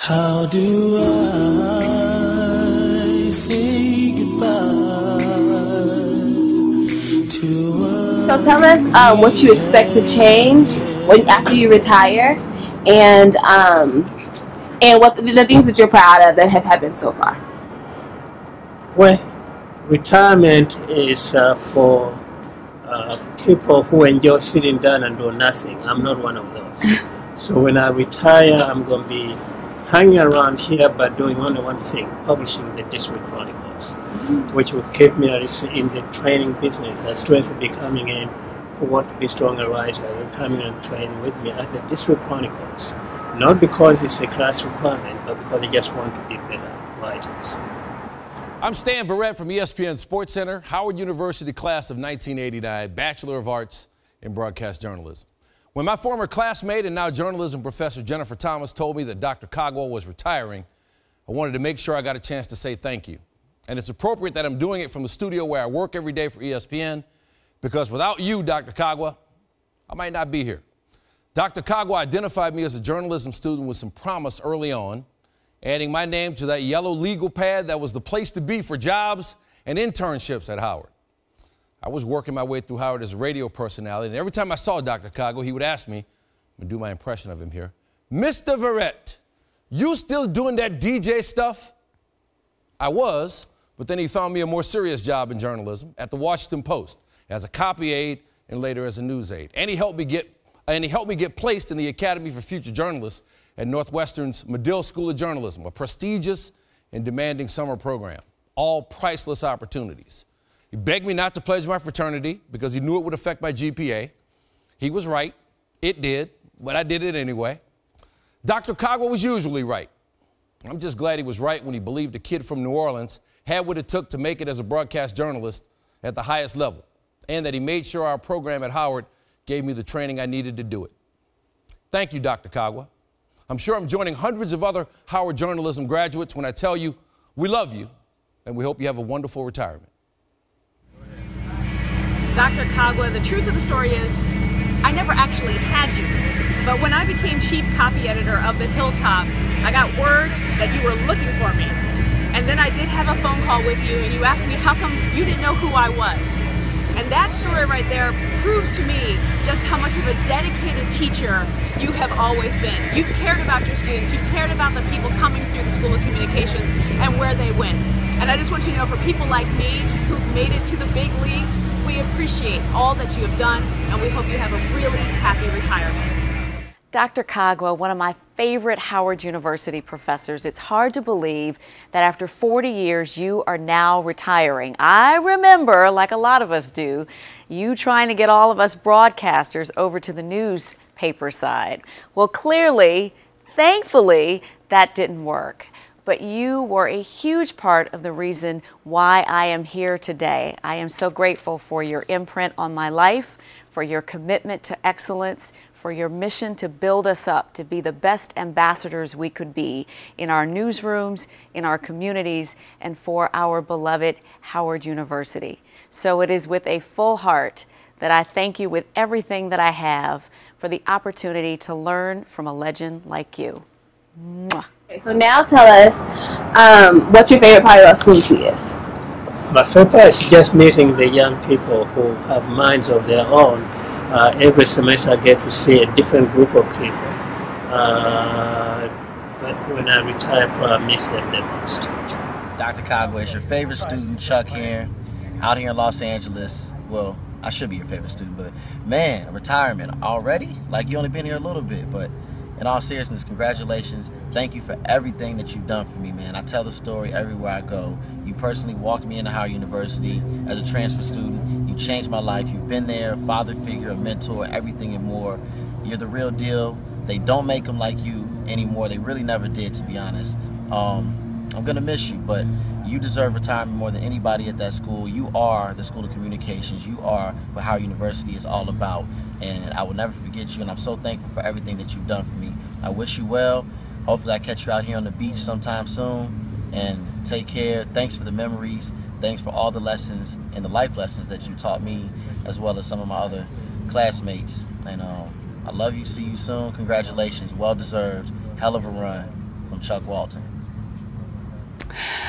How do I say goodbye to So tell us what you expect to change after you retire, and what the things that you're proud of that have happened so far. Well, retirement is for people who enjoy sitting down and do nothing. I'm not one of those. So when I retire, I'm going to be hanging around here but doing only one thing, publishing the District Chronicles, which will keep me in the training business. As students will be coming in who want to be stronger writers, they're coming and training with me at the District Chronicles. Not because it's a class requirement, but because they just want to be better writers. I'm Stan Verrett from ESPN Sports Center, Howard University class of 1989, Bachelor of Arts in Broadcast Journalism. When my former classmate and now journalism professor Jennifer Thomas told me that Dr. Kaggwa was retiring, I wanted to make sure I got a chance to say thank you. And it's appropriate that I'm doing it from the studio where I work every day for ESPN, because without you, Dr. Kaggwa, I might not be here. Dr. Kaggwa identified me as a journalism student with some promise early on, adding my name to that yellow legal pad that was the place to be for jobs and internships at Howard. I was working my way through Howard as a radio personality, and every time I saw Dr. Kaggwa, he would ask me, I'm going to do my impression of him here, Mr. Verrett, you still doing that DJ stuff? I was, but then he found me a more serious job in journalism at the Washington Post as a copy aide and later as a news aide. And he helped me get placed in the Academy for Future Journalists at Northwestern's Medill School of Journalism, a prestigious and demanding summer program, all priceless opportunities. He begged me not to pledge my fraternity because he knew it would affect my GPA. He was right. It did, but I did it anyway. Dr. Kaggwa was usually right. I'm just glad he was right when he believed a kid from New Orleans had what it took to make it as a broadcast journalist at the highest level, and that he made sure our program at Howard gave me the training I needed to do it. Thank you, Dr. Kaggwa. I'm sure I'm joining hundreds of other Howard journalism graduates when I tell you we love you and we hope you have a wonderful retirement. Dr. Kaggwa, the truth of the story is I never actually had you. But when I became chief copy editor of The Hilltop, I got word that you were looking for me. And then I did have a phone call with you and you asked me how come you didn't know who I was. And that story right there proves to me just how much of a dedicated teacher you have always been. You've cared about your students, you've cared about the people coming through the School of Communications and where they went. And I just want you to know, for people like me who've made it to the big leagues, we appreciate all that you have done and we hope you have a really happy retirement. Dr. Kaggwa, one of my favorite Howard University professors, it's hard to believe that after 40 years you are now retiring. I remember, like a lot of us do, you trying to get all of us broadcasters over to the newspaper side. Well, clearly, thankfully, that didn't work. But you were a huge part of the reason why I am here today. I am so grateful for your imprint on my life, for your commitment to excellence, for your mission to build us up to be the best ambassadors we could be in our newsrooms, in our communities, and for our beloved Howard University. So it is with a full heart that I thank you with everything that I have for the opportunity to learn from a legend like you. Mwah. Okay, so now tell us what your favorite part about school is. My favorite part is just meeting the young people who have minds of their own. Every semester I get to see a different group of people. But when I retire, I probably miss them the most. Dr. Kaggwa, is your favorite student, Chuck here, out here in Los Angeles. Well, I should be your favorite student, but man, retirement already? Like, you only been here a little bit, but in all seriousness, congratulations. Thank you for everything that you've done for me, man. I tell the story everywhere I go. You personally walked me into Howard University as a transfer student. You changed my life. You've been there, a father figure, a mentor, everything and more. You're the real deal. They don't make them like you anymore. They really never did, to be honest. I'm gonna miss you, but you deserve retirement more than anybody at that school. You are the School of Communications. You are what Howard University is all about. And I will never forget you, and I'm so thankful for everything that you've done for me. I wish you well. Hopefully I catch you out here on the beach sometime soon. And take care. Thanks for the memories. Thanks for all the lessons and the life lessons that you taught me, as well as some of my other classmates. And I love you. See you soon. Congratulations. Well deserved. Hell of a run. from Chuck Walton.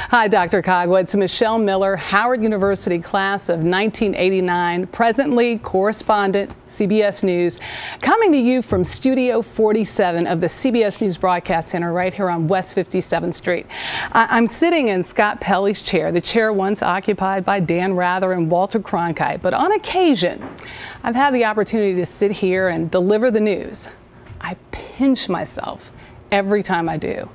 Hi, Dr. Kaggwa. It's Michelle Miller, Howard University class of 1989, presently correspondent, CBS News, coming to you from Studio 47 of the CBS News Broadcast Center right here on West 57th Street. I'm sitting in Scott Pelley's chair, the chair once occupied by Dan Rather and Walter Cronkite, but on occasion, I've had the opportunity to sit here and deliver the news. I pinch myself every time I do.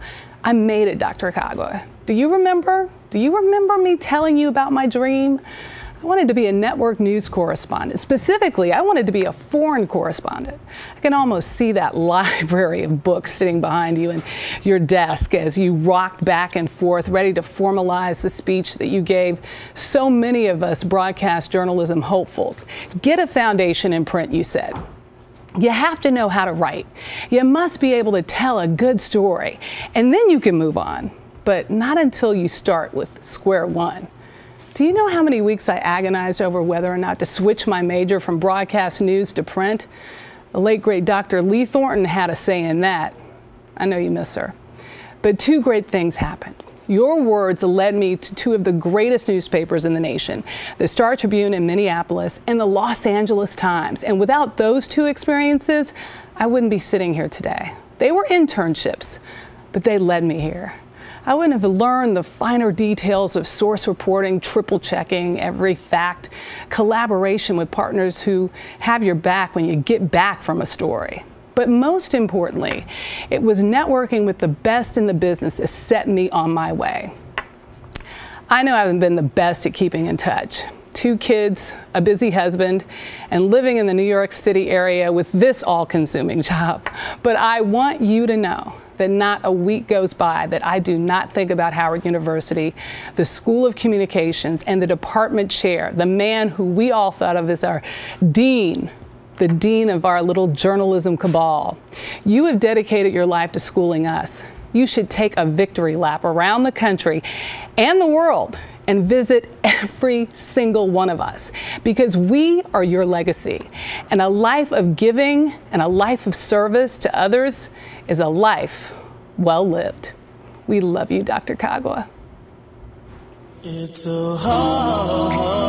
I made it, Dr. Kaggwa. Do you remember? Do you remember me telling you about my dream? I wanted to be a network news correspondent. Specifically, I wanted to be a foreign correspondent. I can almost see that library of books sitting behind you and your desk as you rocked back and forth, ready to formalize the speech that you gave so many of us broadcast journalism hopefuls. Get a foundation in print, you said. You have to know how to write. You must be able to tell a good story, and then you can move on. But not until you start with square one. Do you know how many weeks I agonized over whether or not to switch my major from broadcast news to print? The late, great Dr. Lee Thornton had a say in that. I know you miss her. But two great things happened. Your words led me to two of the greatest newspapers in the nation, the Star Tribune in Minneapolis and the Los Angeles Times. And without those two experiences, I wouldn't be sitting here today. They were internships, but they led me here. I wouldn't have learned the finer details of source reporting, triple checking every fact, collaboration with partners who have your back when you get back from a story. But most importantly, it was networking with the best in the business that set me on my way. I know I haven't been the best at keeping in touch. 2 kids, a busy husband, and living in the New York City area with this all-consuming job. But I want you to know that not a week goes by that I do not think about Howard University, the School of Communications, and the department chair, the man who we all thought of as our dean, the dean of our little journalism cabal. You have dedicated your life to schooling us. You should take a victory lap around the country and the world and visit every single one of us, because we are your legacy. And a life of giving and a life of service to others is a life well lived. We love you, Dr. Kaggwa. It's so hard.